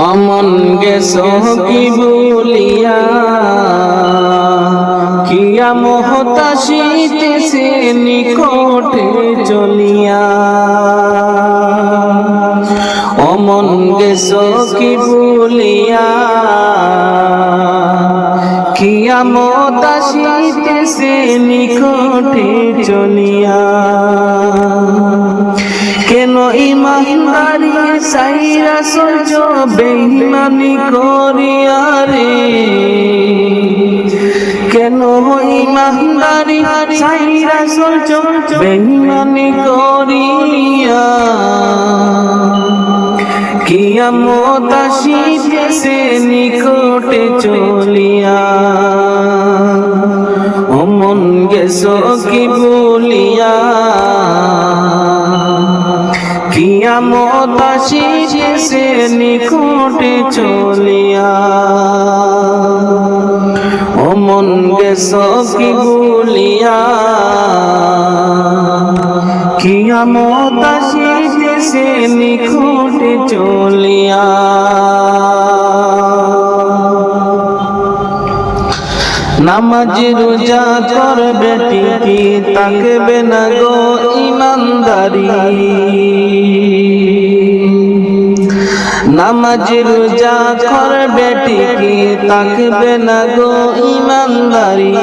অমন গেছো কি বলিয়া কিয়ামত আসিতেছে নিকটে চলিয়া। অমন গেছো কি বলিয়া কিয়ামত আসিতেছে নিকটে চলিয়া। কেন ইমানদারি সাইরা সহ্য বেঈমানি করিয়া রে, কেন ইমানদারি সাইরা সহ্য বেঈমানি করিয়া। কিয়ামত আসিতেছে নিকটে চলিয়া। অমন গেছো কি বলিয়া কিয়ামত আসিতেছে নিকটে চলিয়া। অমন গেছো কি বলিয়া কিয়ামত আসিতেছে নিকটে চলিয়া। নামাজ রোজা করবে ঠিকই থাকবে না গো ইমানদারি। নামাজ রোজা করবে ঠিকই থাকবে না গো ইমানদারি।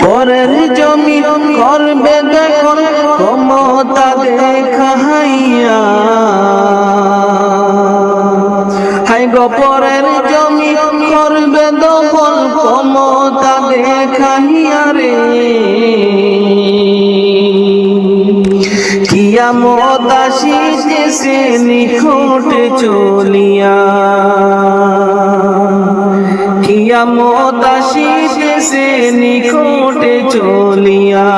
পরের জমি করবে দেখুন ক্ষমতা দেখাইয়া। হাই গো পরের জমি করবে দখল ক্ষমতা দেখাইয়া রে। কিয়ামত আসিতেছে নিকটে চলিয়া। কিয়ামত আসিতেছে নিকটে চলিয়া।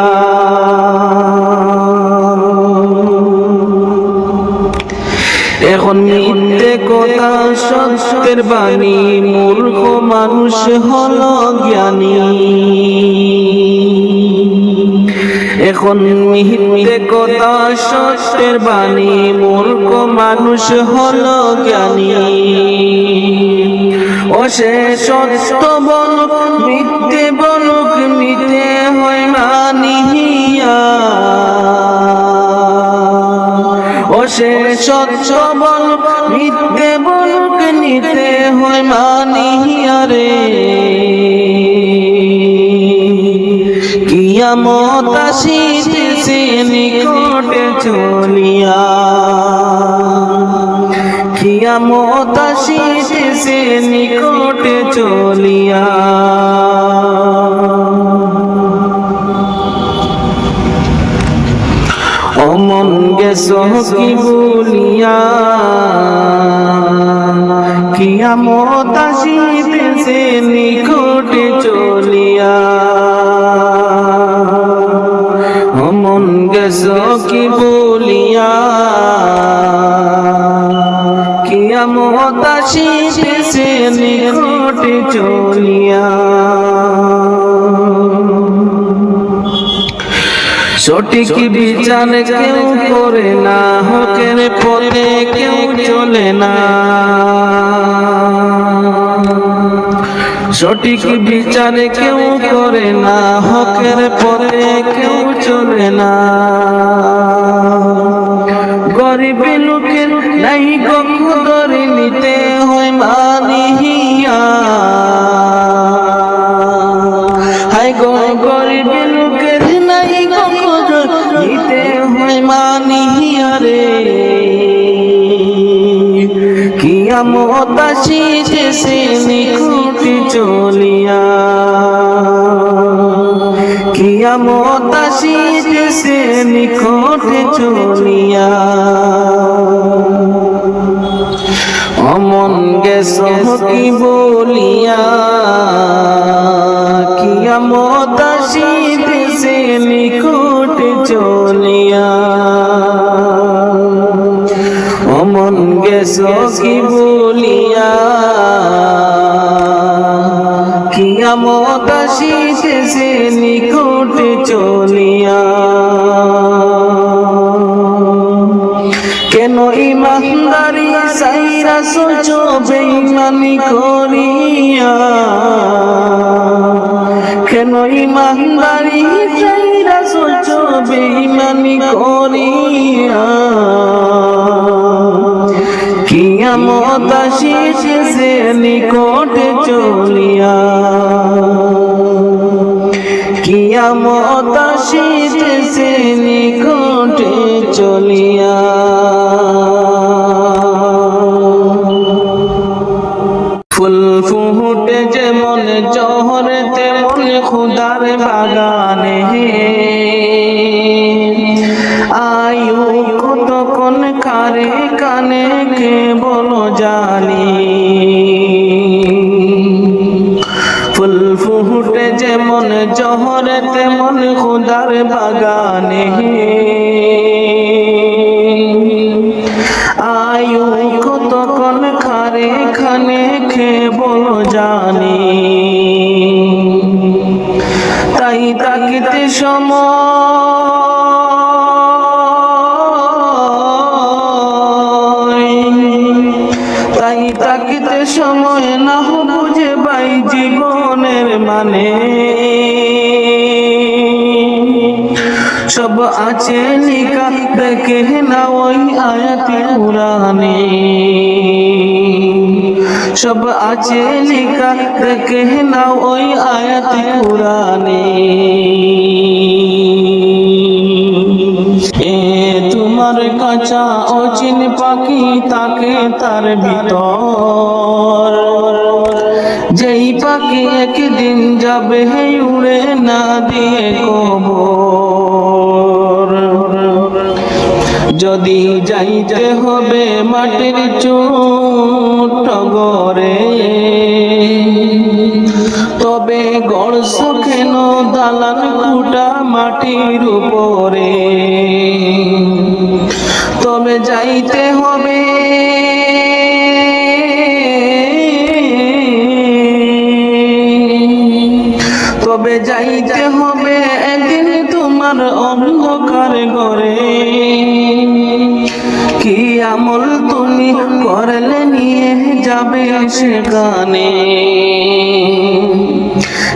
এখন মিথ্যে কথা সত্যের বাণী, মূর্খ মানুষ হলো জ্ঞানী। এখন মিথ্যে কথা সত্যের বাণী, মূর্খ মানুষ হলো জ্ঞানী। ও সে সত্য বলুক মিথ্যে বলুক নিতে হয় মানিয়া। ও সে সত্য বলুক মিথ্যে বলুক নিতে হয় মানিয়া রে। কিয়ামত আসিতেছে নিকটে চলিয়া। কিয়ামত আসিতেছে নিকটে চলিয়া। অমন গেছো কি বলিয়া কিয়ামত আসিতেছে নিকটে চলিয়া। অমন গেছো কি বলিয়া কিয়ামত আসিতেছে নিকটে চলিয়া। সঠিক বিচার কেউ করে না, হকের পথে কেউ চলে না। সঠিক বিচার কেউ করে না, হকের পথে কেউ চলে না। গরিব লোকের নাই কদর নিতে হয় মানিয়া। হাই গো গরিব লোকের নাই কদর নিতে হয় মানিয়া রে। কিয়ামত আসিতেছে নিকটে চলিয়া। কিয়ামত আসিতেছে নিকটে চলিয়া। অমন গেছো কি বলিয়া কিয়ামত আসিতেছে নিকটে চলিয়া। অমন গেছো কি বলিয়া কিয়ামত আসিতেছে নিকটে চলিয়া। কেন ইমানদারি সাইরা সোচো বেঈমানি করিয়া, কেন ইমানদারি সাইরা সোচো বেঈমানি করিয়া, কিয়ামত আসিতেছে নিকটে চলিয়া, কিয়ামত আসিতেছে নিকটে চলিয়া। ফুল ফুটে যেমন জহর তেমন খুদার বাগানে, আয়ু কতক্ষণ কারে কানে কে বলো জানি। ফুল ফুটে যেমন জহর তেমন খুদার বাগানে, আয়ু কতক্ষণ কারে খানে খে বলো জানি। তাই তাকিতে সময়, তাই তাকিতে সময় না বুঝে বাই জীবনের মানে, সব আছে লিখা দেখে না ওই আয়াতে কুরআনে, সব আছে লিখা দেখে না ওই আয়াতে কুরআনে। এ তোমার কাঁচা অচিন পাখি তাকে তার ভিতর, যেই পাখি একদিন যাবে উড়ে না দিয়ে কবর। যদি যাইতে হবে মাটির ছোট্ট ঘরে, তবে গড়ছ কেন দালান কুটা মাটির উপরে, তবে যাইতে হবে তবে যাইতে হবে একদিন তোমার অন্ধকার ঘরে। কি আমল তুমি করলে নিয়ে যাবে সেখানে,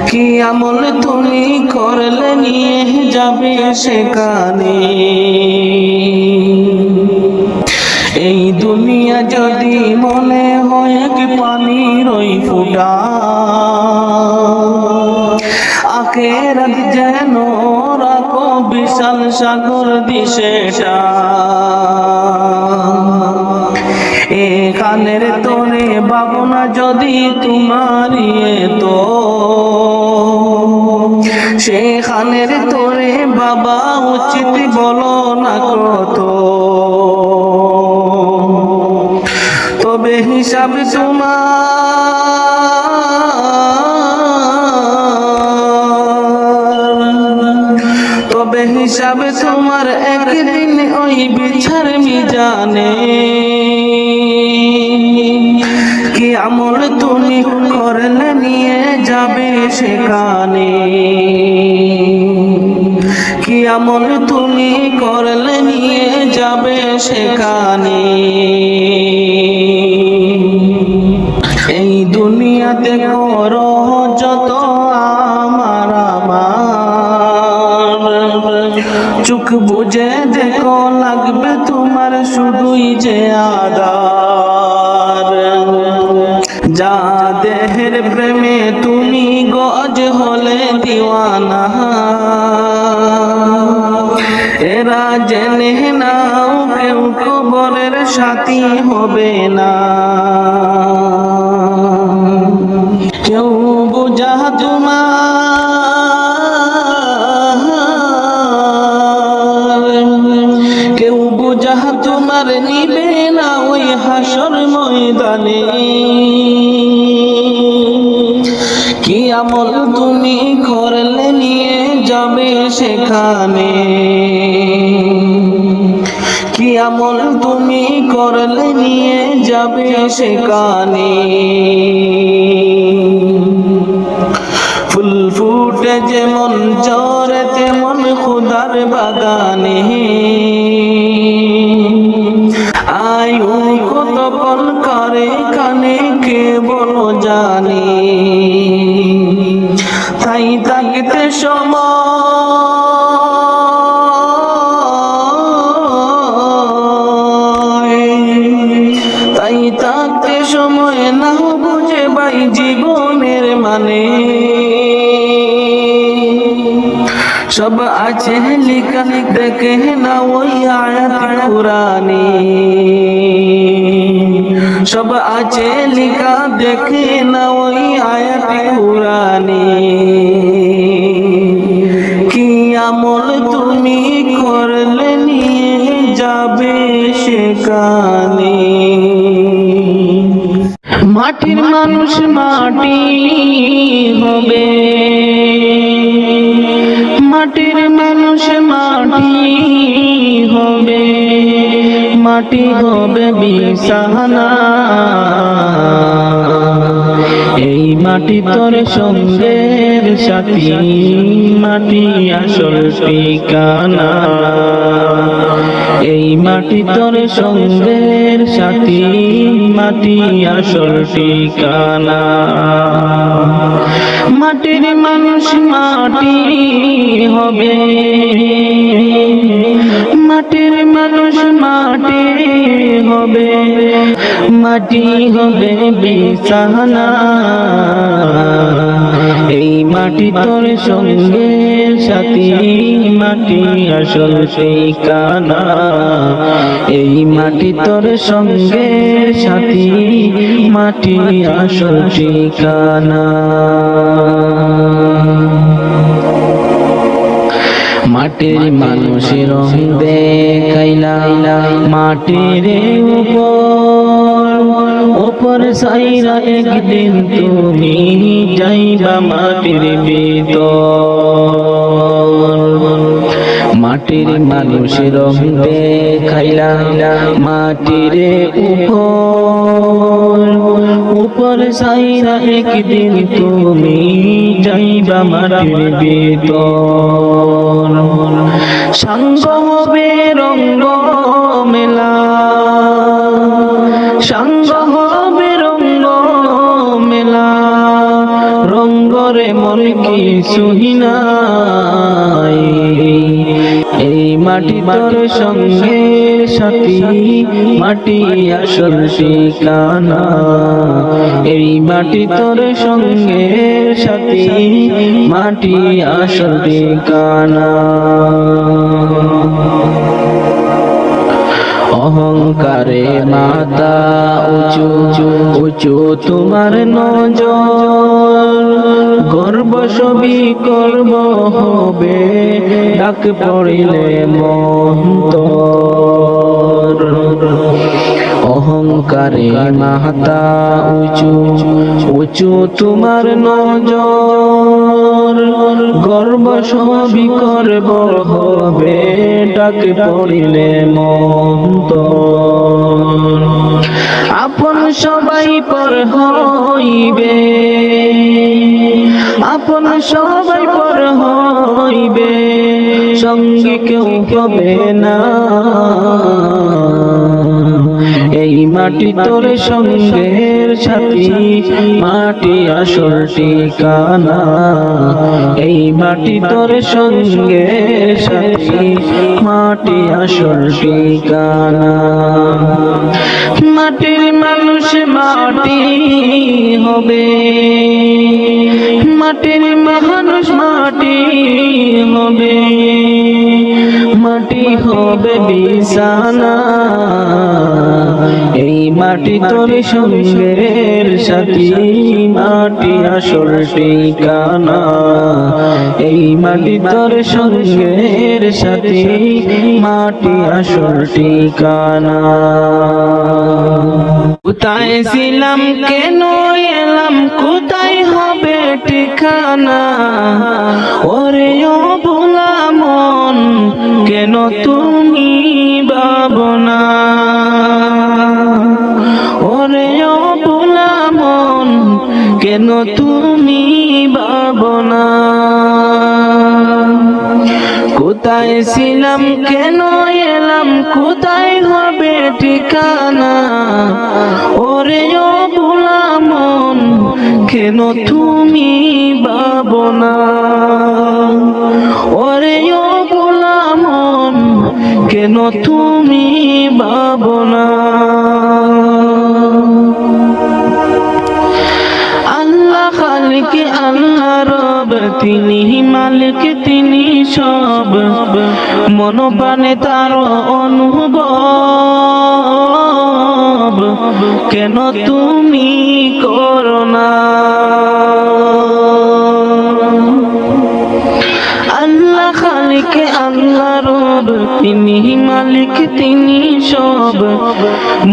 কি আমল তুমি করলে নিয়ে যাবে সেখানে। এই দুনিয়া যদি মনে হয় কি পানির ওই ফুটা, আখেরাত যেন রাখো বিশাল সাগর দিশেটা। এখানের তোরে ভাবনা যদি তোমারই তো, সেখানের তোরে বাবা উচিত বলো না কত। তবে হিসাব তবে হিসাব তোমার একদিন ওই বিচার মিজানে। কি আমল তুমি করলে নিয়ে যাবে সেখানে, কি আমল তুমি করলে নিয়ে যাবে সেখানে। এই দুনিয়াতে করো যত আমার আমার, চোখ বুঝে দেখো লাগবে তোমার শুধুই যে আদার। যা দেহের প্রেমে তুমি গজ হলে দিওয়ানা, এরা জেনে নাও কেউ কবরের সাথী হবে না। কেউ বুঝা তোমার, কেউ বুঝা তোমার নিবে না ওই হাসর ময়দানে। কি আমল তুমি করলে নিয়ে যাবে সেখানে, কি আমল তুমি করলে নিয়ে যাবে সেখানে। ফুল ফুটে যেমন ঝরে তেমন খুদার বাগানে, জানি, তাই থাকতে সময়, তাই থাকতে সময় না বুঝে ভাই জীবনের মানে। সব আছে লিখা দেখে না ওই আয়াত কুরআনে, সব আছে লিখা দেখে না ওই আয়াত কুরআনে। কি আমল তুমি করলে নিয়ে যাবে সেখানে। মাটির মানুষ মাটি হবে, মাটির মানুষ মাটি হবে, মাটি হবে বিছানা। এই মাটি তোর সঙ্গের সাথী, মাটি আসল ঠিকানা। এই মাটি তোর সঙ্গের সাথী, মাটি আসল ঠিকানা। মাটির মানুষ মাটি হবে, মাটির মানুষ মাটি হবে, মাটি হবে বিছানা। এই মাটি তোর সঙ্গের সাথী, মাটি আসল ঠিকানা। এই মাটি তোর সঙ্গের সাথী, মাটি আসল ঠিকানা। মাটির মানুষের রং দেখাইলা মাটির উপর সাইরা, একদিন তুমি যাইবা মাটির ভিতর। মাটির মানুষের রং দেখাইলা মাটির উপর সাইরা, একদিন তুমি যাইবা মাটির ভিতর। সঙ্গ হবে রঙ্গ মেলা, সঙ্গ হবে রঙ্গ মেলা। রঙ্গরে মন কি সুহিনাই, এই মাটি তোর সঙ্গের সাথী, মাটি আসল ঠিকানা। এই মাটি তোর সঙ্গের সাথী, মাটি আসল ঠিকানা। অহংকারে মাথা উঁচু উঁচু তোমার নজর, গর্ব সবই করব হবে, ডাক পড়িলে মন্তর। অহংকারে মাথা উঁচু উঁচু তোমার নজর, গর্ব সবই করব হবে, ডাক পড়িলে মন্তর। আপন সবাই পর হইবে, আপন সবাই পর হইবে, সঙ্গী কেউ হবে না। এই মাটি তোর সঙ্গের সাথী, মাটি আসল ঠিকানা। এই মাটি তোর সঙ্গের সাথী, মাটি আসল ঠিকানা। মাটির মানুষ মাটি হবে, মাটির মানুষ মাটি হবে, মাটি হবে বিছানা। এই মাটি তোর সঙ্গের সাথী, মাটি আসল ঠিকানা। এই মাটি তোর সঙ্গের সাথী, মাটি আসল ঠিকানা। কোথায় ছিলাম কেন এলাম, কোথায় হবে ঠিকানা। ওরে ও ভোলা মন, কেন তুমি ভাবনা। ওরে ও ভোলা মন, কেন তুমি ভাবনা। কোথায় ছিলাম কেন এলাম, কোথায় হবে ঠিকানা। ওরে ও ভোলা মন, কেন তুমি ভাবো না? ওরে ও গোলাম কেন তুমি ভাবো না? আল্লাহ খালিক আল্লাহ রব, তিনি মালিক তিনি সব, মন প্রাণে তার অনুভব, কেন তুমি করো না? আল্লাহ খালিক আল্লাহ রব, তিনি মালিক তিনি সব,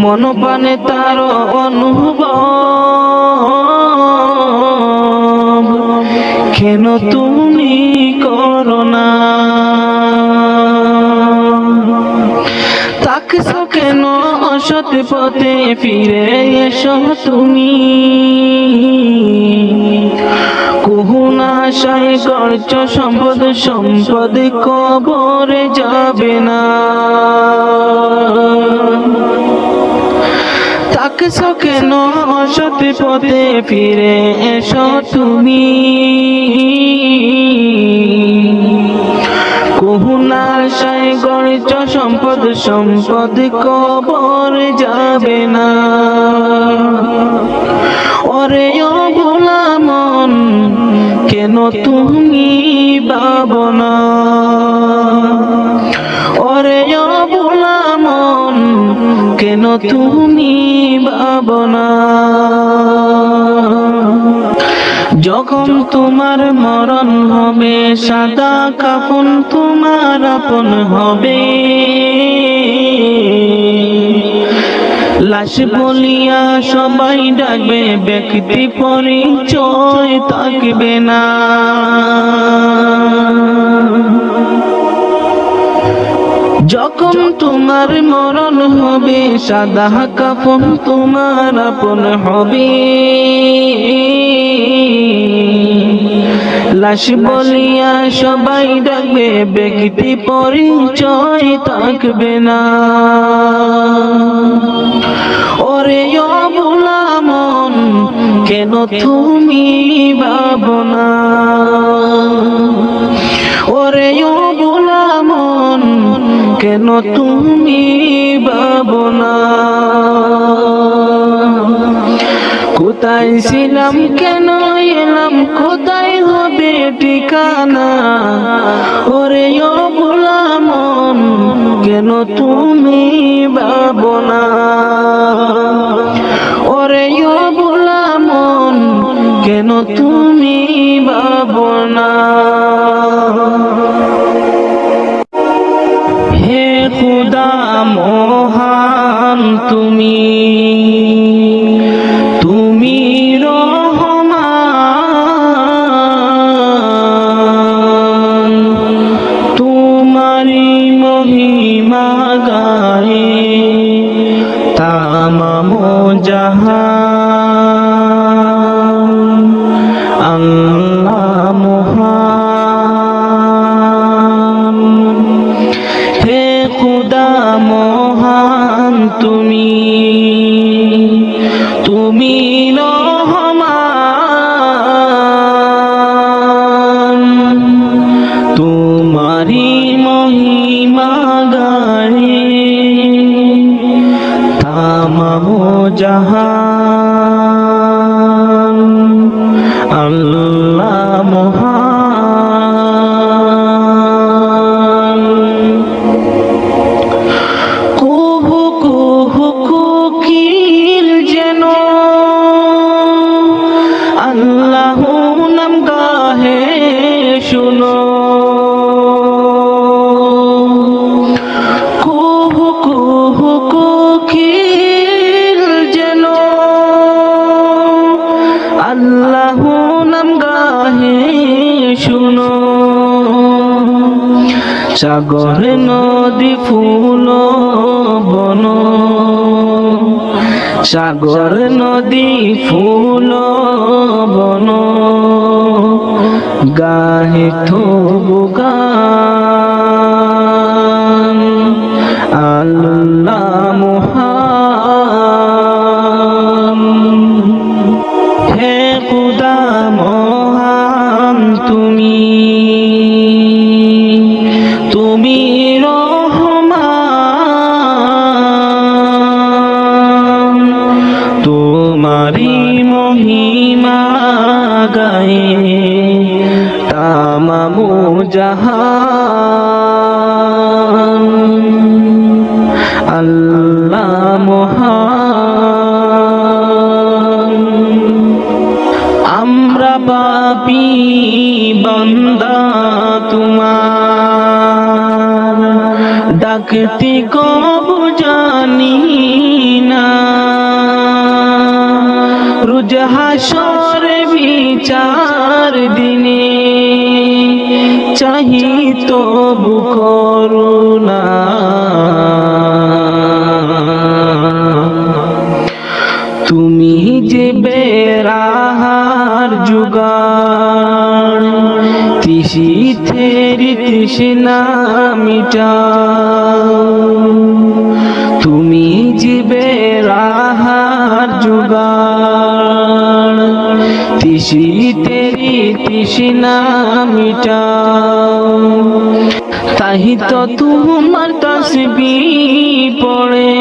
মন প্রাণে তার অনুভব, কেন তুমি করো না? তাকছো কেন অসৎ পথে, ফিরে এসো তুমি। কুহুনা আশায় গর্জ সম্পদ, সম্পদ কবরে যাবে না। তাকছো কেন অসৎ পথে, ফিরে এসো তুমি। কুহুনার আশায় গর্জ সম্পদ, সম্পদ কবরে যাবে না। ওরে ও গোলাম কেন তুমি ভাবো না? ওরে ও গোলাম কেন তুমি ভাবো না? যখন তোমার মরণ হবে, সাদা কাফন তোমার আপন হবে। লাশ বলিয়া সবাই ডাকবে, ব্যক্তি পরিচয় থাকবে না। যখন তোমার মরণ হবে, সাদা কাফন তোমার আপন হবে। লাশ বলিয়া সবাই ডাকবে, ব্যক্তি পরিচয় থাকবে না। ওরে ও গোলাম কেন তুমি ভাবো না? ওরে ও গোলাম কেন তুমি ভাবো না? কোথায় ছিলাম কেন এলাম, কোথায় হবে ঠিকানা? ওরে ও গোলাম কেন তুমি ভাবো না? ওরে ও গোলাম কেন তুমি ভাবো না? হে খুদা মহান তুমি, তুমি রহমান, তোমারি মহিমা গায়ে তামাম জাহান। আল্লাহ মহান, হে খুদা মহান তুমি, তুমি রহমান, তোমারি মহিমা গায়ে তামাম জাহান। আল্লাহ মহান। কুহু কুহু কোকিল যেন আল্লাহ নাম গাহে শুনো। কুহু কুহু কোকিল যেন আল্লাহ নাম গাহে শুনো। সাগর নদী ফুল বন, সাগর নদী ফুল বন, গাহে তবু গান। আল্লাহ মহান, হে খুদা জাহান আল্লাহ মহান। আমরা পাপী বান্দা তোমার, ডাকতে কবু জানি না, রোজ হাসর বিচার দিনে চাহি তবু করুণা। তুমি যে বেরাহার জুগান, তিসিতের তৃষ্ণা মিটাও। তুমি যে বেরাহার জুগান, তিসিতের তৃষ্ণা মিটাও। তাহি তো তোমার তাসবিহ পড়ে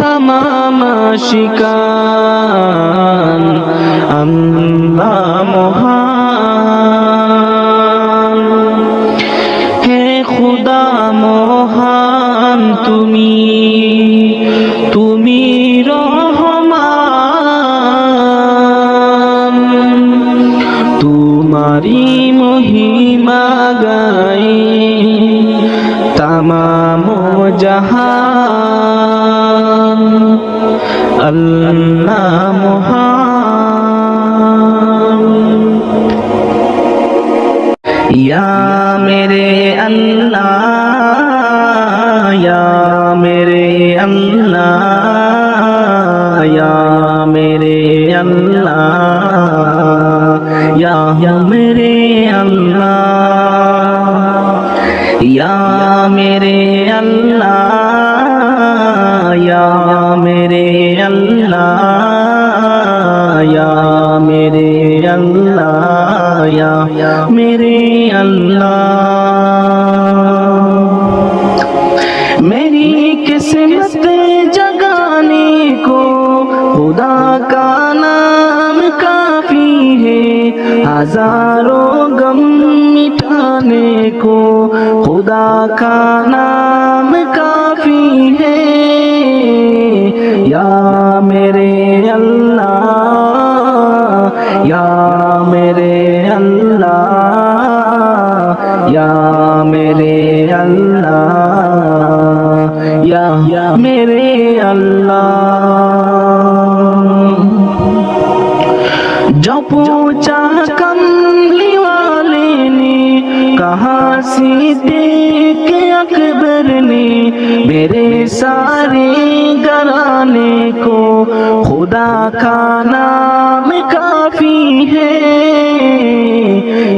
তামাম আশিকান আল্লাহ মহান। হে খুদা মহান তুমি, তুমি রহমান। তোমারি মহিমা গাই তামাম জাহান আল্লাহ মহান। ইয়া মেরে আল্লাহ, ইয়া মেরে আল্লাহ, ইয়া মেরে আল্লাহ, ইয়া মেরে আল্লাহ, ইয়া মেরে আল্লাহ, ইয়া মেরে আল্লাহ, ইয়া মেরে আল্লাহ, ইয়া মেরে আল্লাহ। मेरी किस्मत जगाने को खुदा का नाम काफी है, हजारों गम मिटाने को खुदा का नाम काफी है। या मेरे अल्लाह, या मेरे अल्लाह, या मेरे अल्लाह, या मेरे अल्लाह। जो पूछा कमली वाले ने, कहा सिद्दीक़ अकबर ने, मेरे सारे घराने को खुदा का नाम काफी है।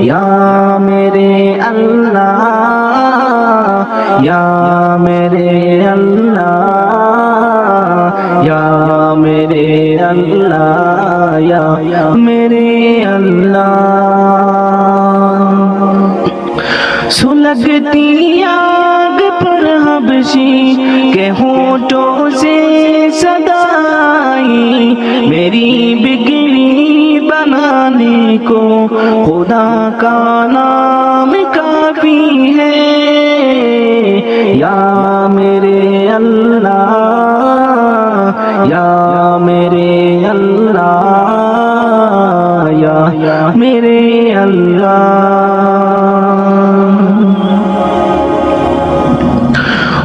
या मेरे अल्लाह, या मेरे अल्लाह, या मेरे अल्लाह, या मेरे अल्लाह। सुलगती आग पर हबशी के होठों से सदाई, मेरी बिगड़ी बनाने को खुदा का नाम काफी है। या मेरे अल्लाह, या मेरे अल्लाह, या मेरे अल्लाह।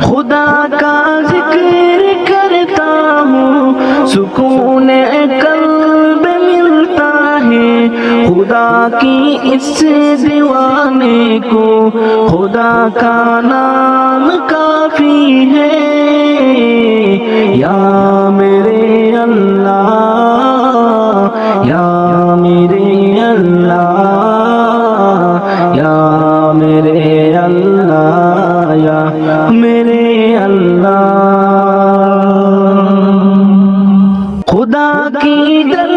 खुदा का जिक्र करता हूँ, सुकून कल्ब मिलता है। खुदा की इस दीवाने को खुदा का नाम काफी है। या मेरे अल्लाह, या मेरे अल्लाह, या मेरे अल्लाह, या मेरे अल्लाह। खुदा की दर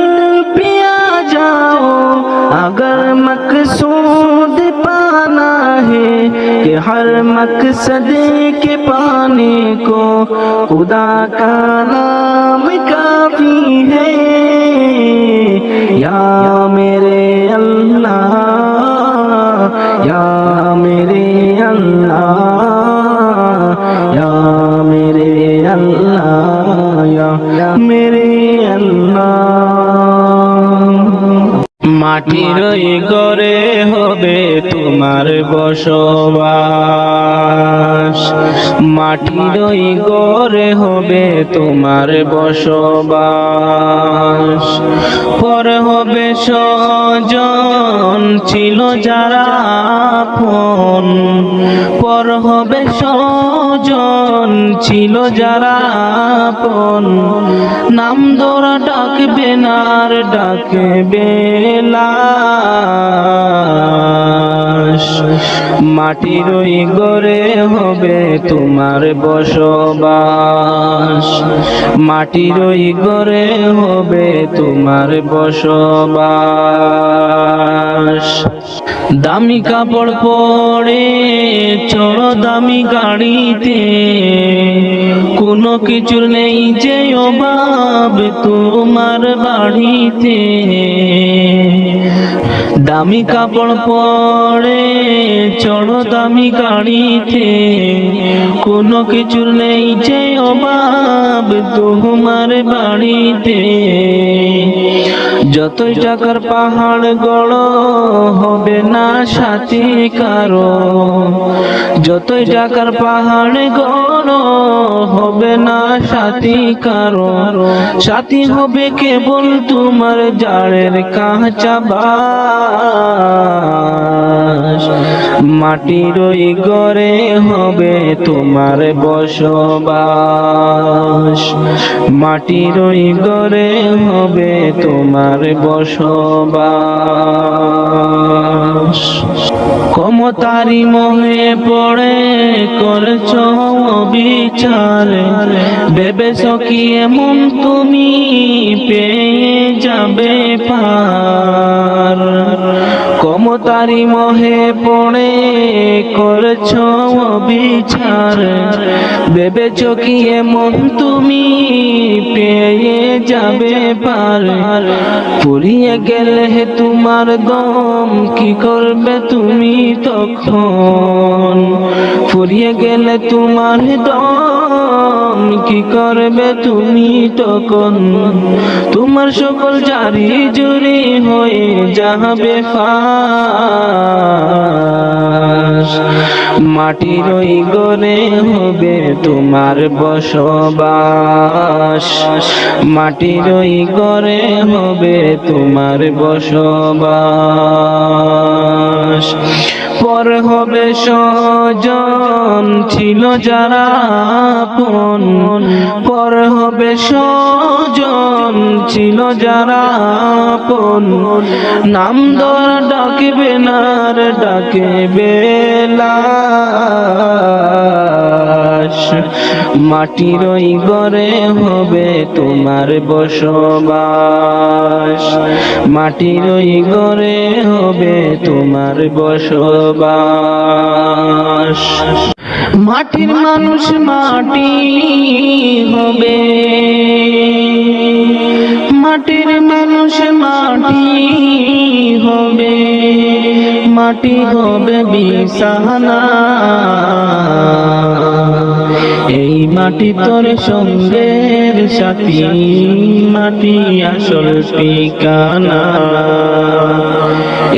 पे आ जाओ, अगर मकसूद पाना है कि हर मकसद के पाने को खुदा का नाम काफी है। या मेरे अल्लाह, या अल्लाह या मेरे अल्लाह या मेरे अल्लाह। মাটির ঘরে হবে তোমার বসবাস, মাটির ঘরে হবে তোমার বসবাস। পর হবে স্বজন ছিল যারা আপন, পর হবে স্বজন ছিল যারা আপন। নাম ধরা ডাকবে না আর ডাকবে লাশ। মাটির ওই ঘরে হবে তোমার বসবাস, মাটির ওই ঘরে হবে তোমার বসবাস। দামি কাপড় পরে চড়ো দামি গাড়িতে, কোনো কিছুর নেই যে অভাব তোমার বাড়িতে। দামি কাপড় পরে চড়ো দামি গাড়িতে, কোনো কিছুর নেই যে অভাব তোমার বাড়িতে। যতই টাকার পাহাড় গড়ো হবে না সাথী কারো, যতই টাকার পাহাড় গড়ো হবে না সাথী কারো। সাথী হবে কেবল তোমার জাড়ের কাঁচা বাস। মাটির ওই ঘরে হবে তোমার বসবাস, মাটির ওই ঘরে হবে তোমার বসবাস। ক্ষমতারি মোহে পড়ে করছ বিচার, ভেবেছ কি এমন তুমি পেয়ে যাবে পার। ক্ষমতারি মোহে পড়ে করছ বিচার, ভেবেছ কি এমন তুমি পেয়ে যাবে পার। পুড়িয়ে গেলে তোমার দম কি করবে তুমি তখন, ফুরিয়ে গেলে তোমার দম কি করবে তুমি তখন। তোমার সকল জারি জুরি হয়ে যাবে ফাঁস। মাটির ওই ঘরে হবে তোমার বসবাস, মাটির ওই ঘরে হবে তোমার বসবাস। পর হবে স্বজন ছিল যারা আপন, পর হবে স্বজন ছিল যারা আপন। নাম ধরা ডাকবে না আর ডাকবে লাশ। মাটির ওই ঘরে হবে তোমার বসবাস, মাটির ওই ঘরে হবে তোমার বসবাস। মাটির মানুষ মাটি হবে, মাটির মানুষ মাটি হবে, মাটি হবে বিছানা। এই মাটি তোর সঙ্গের সাথী, মাটি আসল ঠিকানা।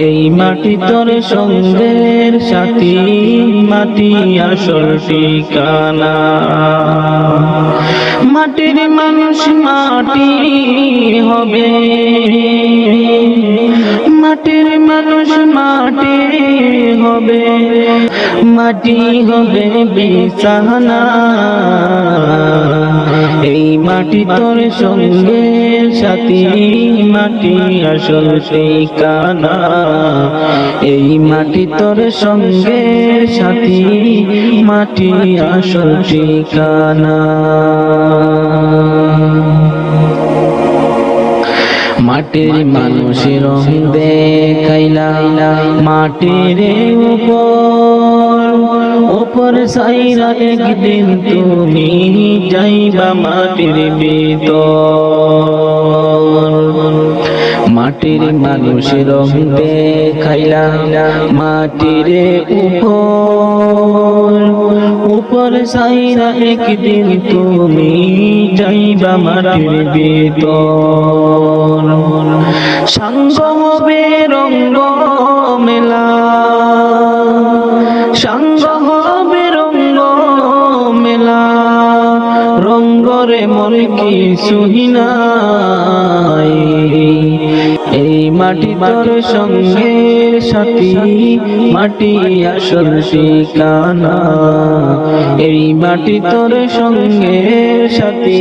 এই মাটি তোর সঙ্গের সাথী, মাটি আসল ঠিকানা। মাটির মানুষ মাটি হবে, মাটির মানুষ মাটি হবে, মাটি হবে বিছানা। এই মাটি তোর সঙ্গের সাথী, মাটি আসল ঠিকানা। এই মাটি তোর সঙ্গের সাথী, মাটি আসল ঠিকানা। মাটির মানুষের রং দেখাইলা মাটির উপর সাইরা, একদিন তুমি যাইবা মাটির ভিতর। মাটি মাটির মানুষ রং দেখাইলা মাটির উপর সাইরা একদিন তুমি যাইবা মাটির ভিতর সাঙ্গ হবে রঙ্গ মেলা সাঙ্গ হবে রঙ্গ মেলা রঙ্গরে মন কি সুহিনাই এই মাটি তোর সঙ্গের সাথী মাটি আসল ঠিকানা এই মাটি তোর সঙ্গের সাথী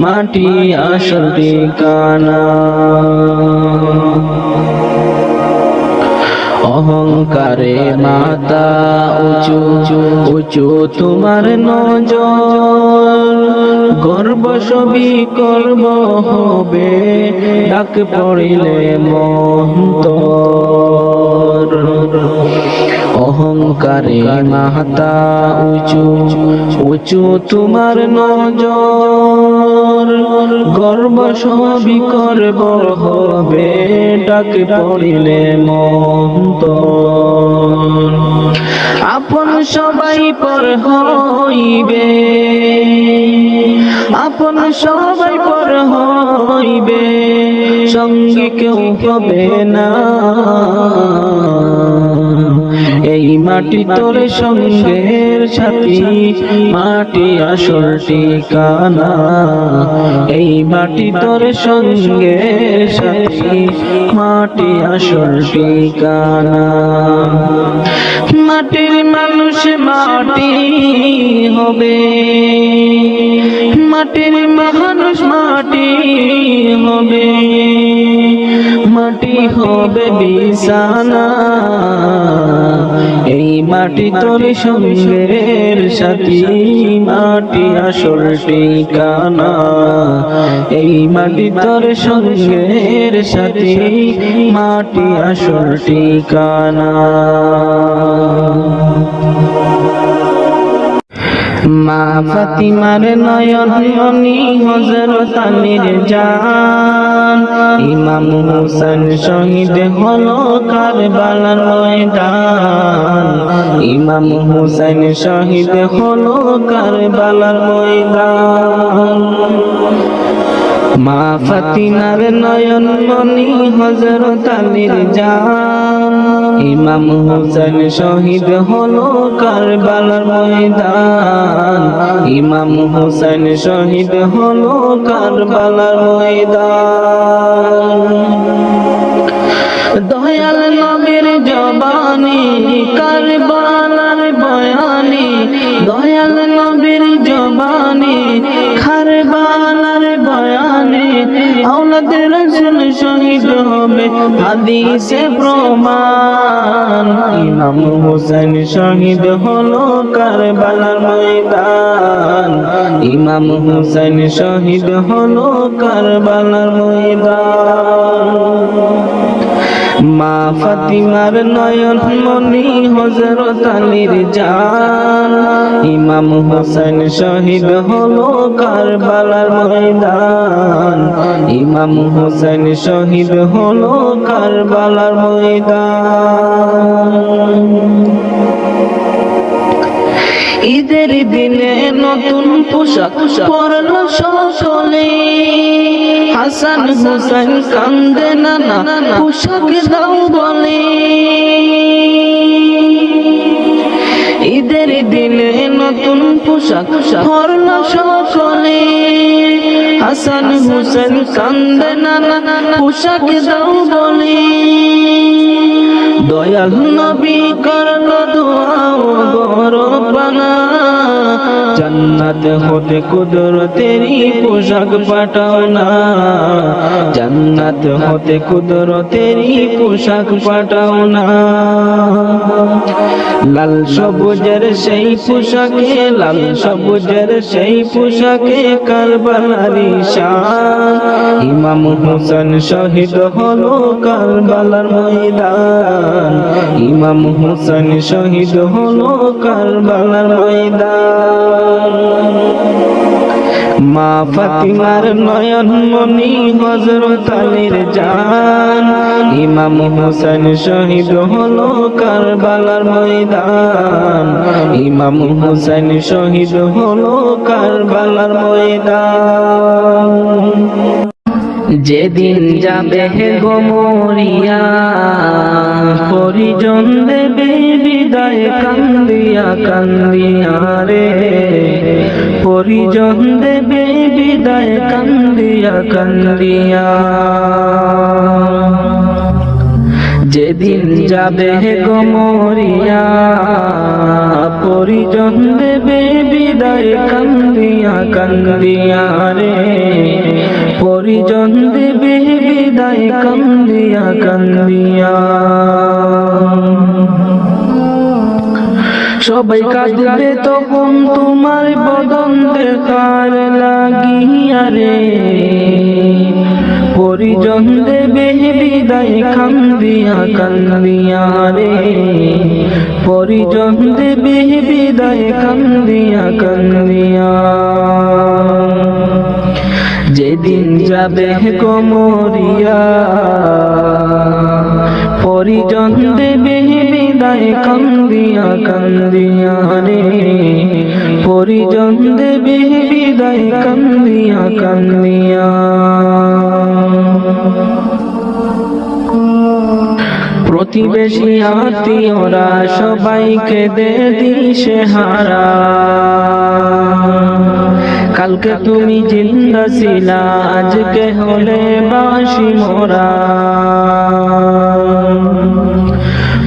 মাটি আসল ঠিকানা অহংকারে মাথা উঁচু উঁচু তোমার নজর গর্ব সবই করব হবে ডাক পড়িলে মন্তর অহংকারে মাথা উঁচু উঁচু তোমার নজর গর্ব সবই করব হবে ডাক পড়িলে মন্তর আপন সবাই পর হইবে আপন সবাই পর হইবে সঙ্গী কেউ হবে না এই মাটি তোর সঙ্গের সাথী মাটি আসল ঠিকানা এই মাটি তোর সঙ্গের সাথী মাটি আসল ঠিকানা মাটির মানুষ মাটি হবে মাটির মানুষ মাটি হবে মাটি হবে বিছানা এই মাটি তোর সঙ্গের সাথী মাটি আসল ঠিকানা এই মাটি তোর সঙ্গের সাথী মাটি আসল ঠিকানা মা ফাতিমার নয়ন মনি হযরত আলীর জান ইমাম হোসেন শহীদ হলো কারবালার ময়দান ইমাম হোসেন শহীদ হলো কারবালার ময়দান মা ফাতিমার নয়ন মনি হযরত আলীর জান ইমাম হোসেন শহীদ হলো কারবালার ময়দান ইমাম হোসেন শহীদ হলো কারবালার ময়দান দয়াল নবীর জবানি কারবালার বয়ানি দয়াল নবীর জবানি কারবালার বয়ানি আওলাদ রাসূল শহীদ হবে হাদিসে প্রমাণ ইমাম হোসেন শহীদ হলো কারবালার ময়দান ইমাম হোসেন শহীদ হলো কারবালার ময়দান মা ফাতিমার নয়ন মনি হযরত আলীর জান ইমাম হোসেন শহীদ হলো কারবালার ময়দান ইমাম হোসেন শহীদ হলো কারবালার ময়দান ঈদের দিনে নতুন পোশাক পরলো সকলে হাসান হোসেন কান্দে নানা পোশাক দাও বলে ঈদের দিনে নতুন পোশাক পরলো সকলে হাসান হোসেন কান্দে নানা পোশাক দাও বলে দয়াল নবী করলো দোয়া বড় পানা জান্নাত হতে কুদরতেরই পোশাক পাঠাও না জান্নাত হতে কুদরতেরই পোশাক পাঠাও না লাল সবুজের সেই পোশাকে লাল সবুজের সেই পোশাকে কারবালারি শান ইমাম হোসেন শহীদ হলো কারবালার ময়দান ইমাম হোসেন শহীদ হলো কারবালার ময়দান মা ফাতিমার নয়ন মনি হযরত আলীর জান ইমাম হোসেন শহীদ হলো কারবালার ময়দান ইমাম হোসেন শহীদ হলো কারবালার ময়দান যেদিন যাবে গো মরিয়া পরিজন দেবে বিদায় কান্দিয়া কান্দিয়া রে পরিজন দেবে বিদায় কান্দিয়া কান্দিয়া যেদিন যাবে গো মরিয়া পরিজন দেবে বিদায় কান্দিয়া কান্দিয়া রে পরিজন দেবে বিদায় কান্দিয়া কান্দিয়া সবাই কাঁদবে তখন তোমার বদন দেখার লাগিয়া রে পরিজন দেবে বিদায় কান্দিয়া কান্দিয়া রে পরিজন দেবে বিদায় কান্দিয়া কান্দিয়া যেদিন যাবে গো মরিয়া পরিজন দেবে বিদায় কান্দিয়া কান্দিয়া রে পরিজন দেবে বিদায় কান্দিয়া কান্দিয়া প্রতিবেশী আত্মীয়রা সবাইকে দে দিশেহারা কালকে তুমি জিন্দা ছিলা আজকে হলে বাসি মোরা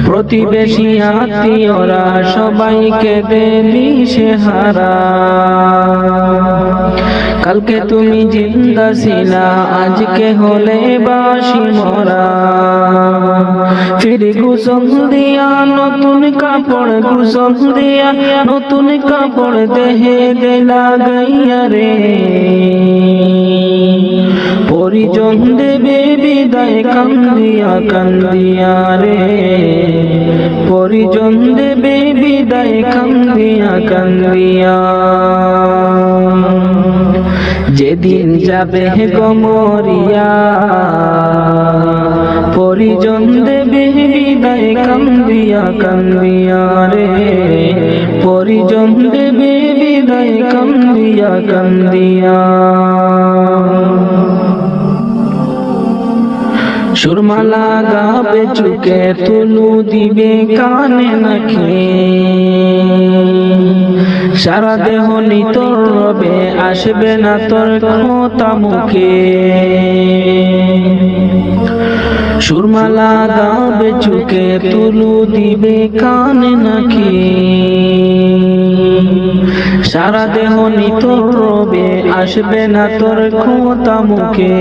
প্রতিবেশী আত্মীয়রা সবাইকে দে দিশেহারা কালকে তুমি জিন্দা ছিলা আজকে হলে বাসি মোরা ফিরে গোসল দিয়া নতুন কাপড় গোসল দিয়া নতুন কাপড় দেহে দে লাগাইয়া রে পরিজন দেবে বিদায় কান্দিয়া কান্দিয়া রে পরিজন দেবে বিদায় কান্দিয়া কান্দিয়া যেদিন যাবে গো মরিয়া পরিজন দেবে বিদায় কান্দিয়া কান্দিয়া রে পরিজন দেবে বিদায় কান্দিয়া কান্দিয়া সুরমালা গাবে চুকে তুলু দিবে কানে নাকি সারা দেহ নিতর রবে আসবে না তোর কথা মুখে সুরমালা গাবে চুকে তুলু দিবে কানে নাকি সারা দেহ নিতর রবে আসবে না তোর কথা মুখে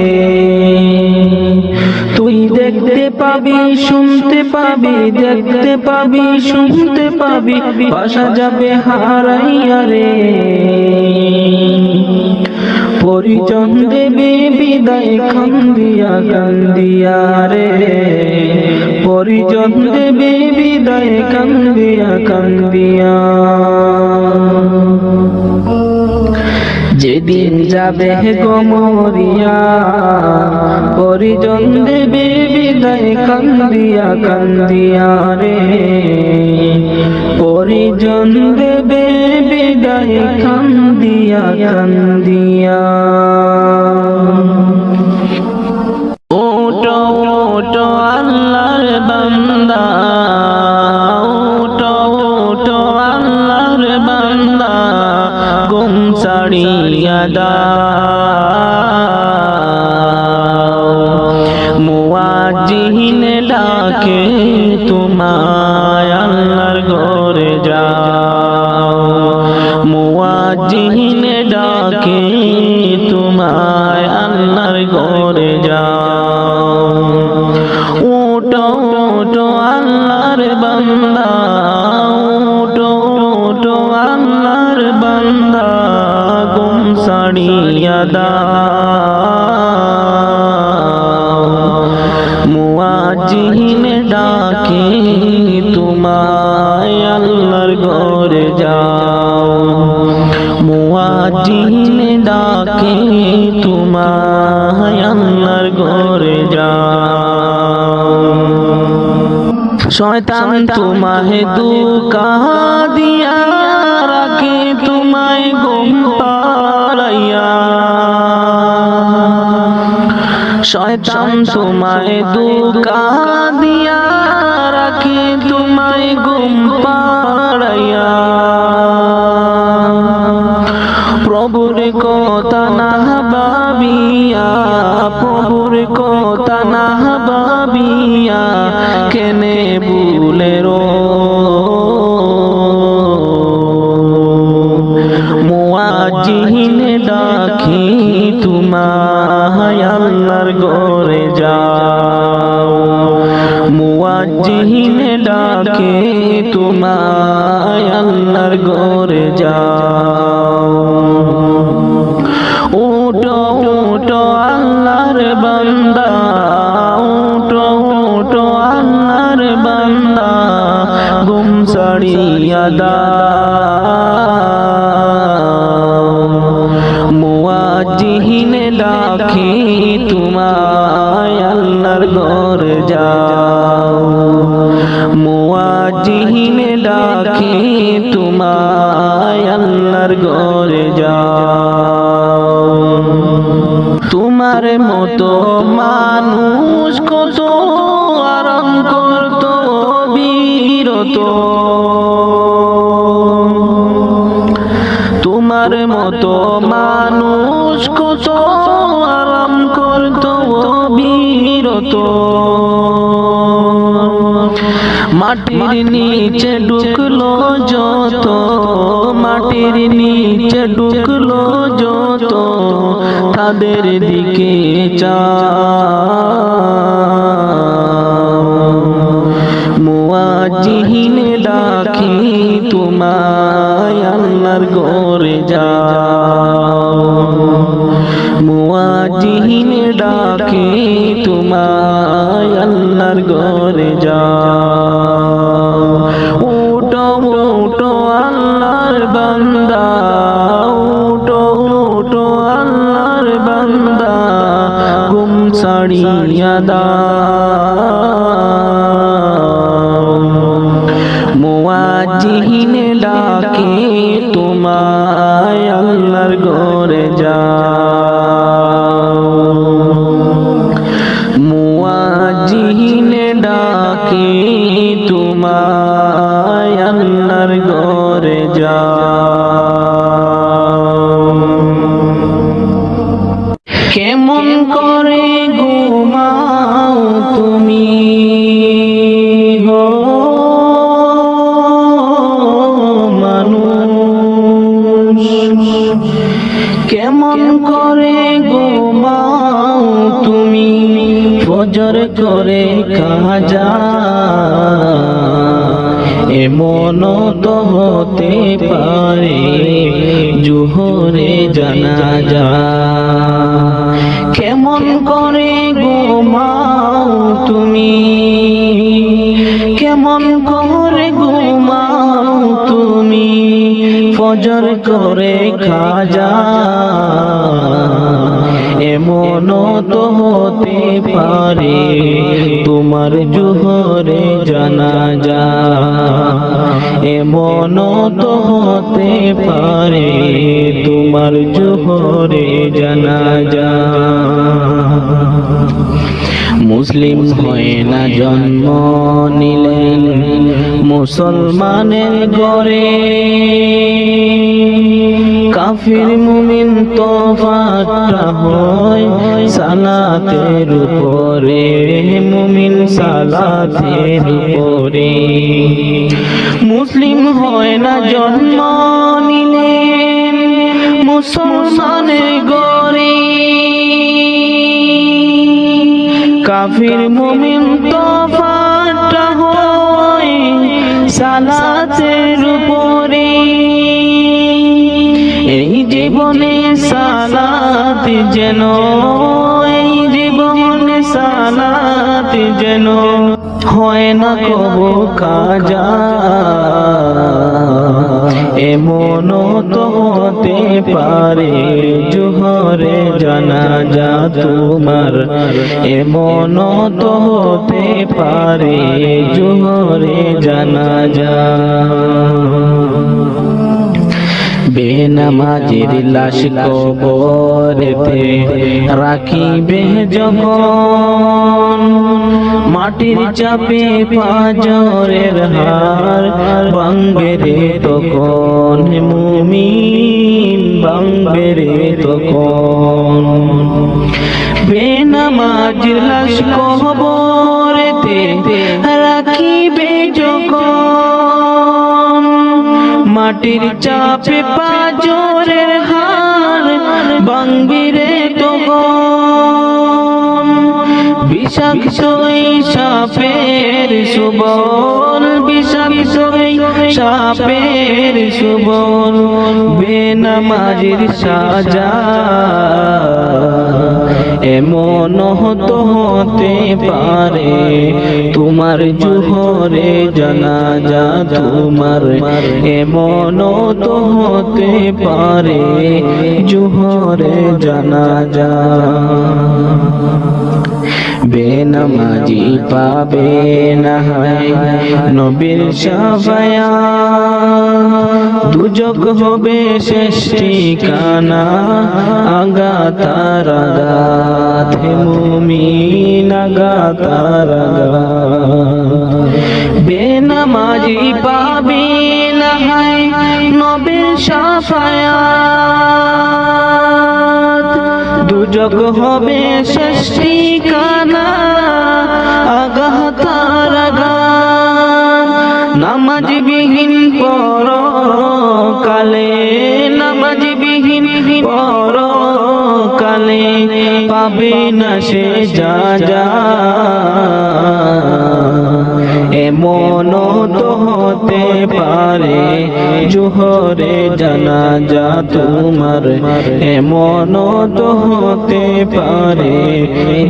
তুই দেখতে পাবি শুনতে পাবি দেখতে পাবি শুনতে পাবি ভাষা যাবে হারাইয়া রে পরিজন দেবে বিদায় কান্দিয়া কান্দিয়া রে পরিজন দেবে বিদায় কান্দিয়া কান্দিয়া যেদিন যাবে গো মরিয়া পরিজন দেবে বিদায় কান্দিয়া কান্দিয়া রে পরিজন দেবে বিদায় কান্দিয়া কান্দিয়া ওটো ওটো আল্লাহর বান্দা ওটো ওটো আল্লাহর বান্দা গুম ছাড়িয়া দাও মুয়াজ্জিন ডাকে তোমায় আল্লাহর ঘরে যাও মুয়াজ্জিন ডাকে তোমায় আল্লাহর ঘরে যাও ওটো ওটো আল্লাহর বান্দা ওটো ওটো আল্লাহর বান্দা গুম ছাড়িয়া দাও মুয়াজ্জিন ডাকে তোমায় আল্লাহর ঘরে যাও মুয়াজ্জিন ডাকে তোমায় আল্লাহর ঘরে যাও। শয়তান তোমায় ধোঁকা দিয়া রাখে তোমায় ঘুম পাড়াইয়া। শয়তান তোমায় ধোঁকা দিয়া রাখে তোমায় ঘুম পাড়াইয়া। প্রভুর কথা না ভাবিয়া, প্রভুর কথা না ভাবিয়া কেনে ভুলে রো। মুয়াজ্জিন ডাকি তোমায় আল্লাহর ঘরে যাও। মুয়াজ্জিন ডাকে তোমায় আল্লাহর ঘরে যাও। উঠো উঠো আল্লাহর বান্দা, উঠো উঠো আল্লাহর বান্দা, ঘুম ছাড়িয়া দাও। মুয়াজ্জিন ডাকে তোমায় আল্লাহর ঘরে যাও। মুয়াজ্জিন ডাকে তোমায় আল্লাহর ঘরে যাও। তোমার মতো মানুষ কত আরাম করত বিরত। তোমার মতো মানুষ কত আরাম করত বিরত। মাটির নিচে ঢুকলো যত, মাটির নিচে ঢুকলো যত, তাদের দিকে চাও। মুয়াজ্জিন ডাকি তোমায় আল্লাহর ঘরে যাও। মুয়াজ্জিন ডাকি তোমায় আল্লাহর ঘরে যাও। উঠো উঠো আল্লাহর বান্দা, উঠো উঠো আল্লাহর বান্দা, ঘুম ছাড়িয়া দাও। মুয়াজ্জিন ডাকে তোমায় আল্লাহর ঘরে যাও। মুয়াজ্জিন ডাকে তোমায় আল্লাহর ঘরে যাও। কেমন করে ঘুমাও তুমি গো মানুষ, কেমন করে ঘুমাও তুমি ফজর করে কাজা। এমন তো হতে পারে জোহরে জানাজা। কেমন করে ঘুমাও তুমি, কেমন করে ঘুমাও তুমি ফজর করে কাজা। এমন তো হতে পারে তোমার জোহরে জানাজা। এমন তো হতে পারে তোমার জোহরে জানাজা। মুসলিম হয় না জন্ম নিলেন মুসলমানের ঘরে। কাফির মুমিন তফাৎটা হয় সালাতের উপরে, মুমিন সালাতের উপরে। মুসলিম হয় না জন্ম নিলেন মুসলমানের ঘরে। কাফির মুমিন তফাৎটা হয় সালাতের উপরে। এই জীবনে সালাত যেন, এই জীবনে সালাত যেন হয় না কবু কাজা, এমন তো হতে পারে জোহরে জানাজা তোমার, এমন তো হতে পারে জোহরে জানাজা। বেনামাজির লাশ কবরেতে রাখিবে যখন, মাটির চাপে পাঁজরের হার ভাঙবে রে তখন, মুমিন ভাঙবে রে তখন। বেনামাজির লাশ কবরেতে রাখিবে যখন, মাটির চাপে পাঁজরের হার ভাঙবে রে তখন। বিষাক্ত সাপের সুবল, বিষাক্ত সাপের সুবল, বেনামাজির সাজা, এমন তো হতে পারে তোমার জোহরে জানাজা তোমার, এমন তো হতে পারে জোহরে জানাজা। বেনামাজি পাবে না নবীর শাফায়াত, দুজক হবে শেষ ঠিকানা আগাতার আগাত, হে মুমিন আগাতার আগাত। বেনামাজি পাবে না নবীর শাফায়াত, দুজক হবে শেষ ঠিকানা আগাতার আগাত। নামাজ বিহীন পরকালে, নামাজ বিহীন পরকালে পাবে না সে জাযা, এমন তো হতে পারে জোহরে জানাজা তোমার, এমন তো হতে পারে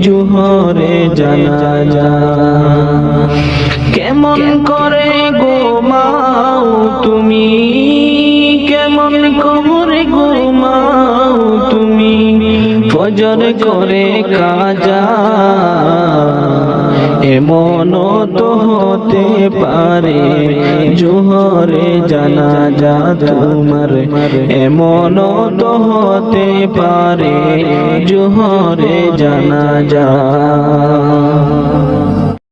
জোহরে জানাজা। কেমন করে ঘুমাও তুমি, কেমন করে ঘুমাও তুমি, ফজর করে কাজা, এমন তো হতে পারে জোহরে জানাজা তোমার, এমন তো হতে পারে জোহরে জানাজা।